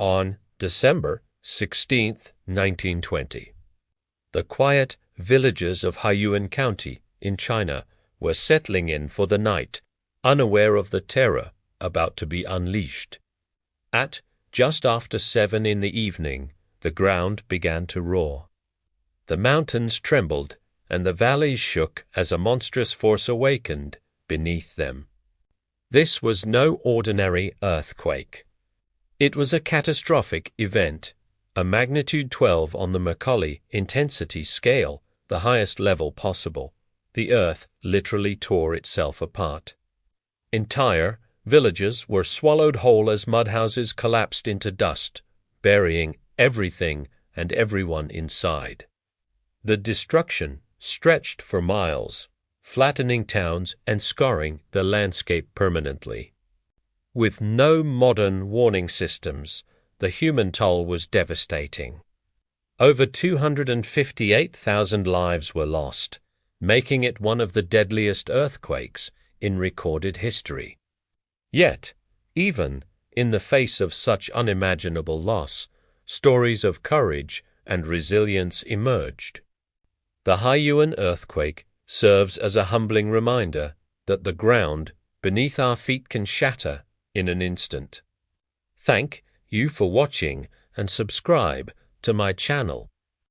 on December 16, 1920. The quiet villages of Haiyuan County in China were settling in for the night, unaware of the terror about to be unleashed. At just after 7 in the evening, the ground began to roar. The mountains trembled, and the valleys shook as a monstrous force awakened beneath them. This was no ordinary earthquake. It was a catastrophic event, a magnitude 12 on the Mercalli intensity scale, the highest level possible. The earth literally tore itself apart. Entire villages were swallowed whole as mudhouses collapsed into dust, burying everything and everyone inside. The destruction stretched for miles, flattening towns and scarring the landscape permanently. With no modern warning systems, the human toll was devastating. Over 258,000 lives were lost, making it one of the deadliest earthquakes in recorded history. Yet, even in the face of such unimaginable loss, stories of courage and resilience emerged. The Haiyuan earthquake serves as a humbling reminder that the ground beneath our feet can shatter in an instant. Thank you for watching and subscribe to my channel.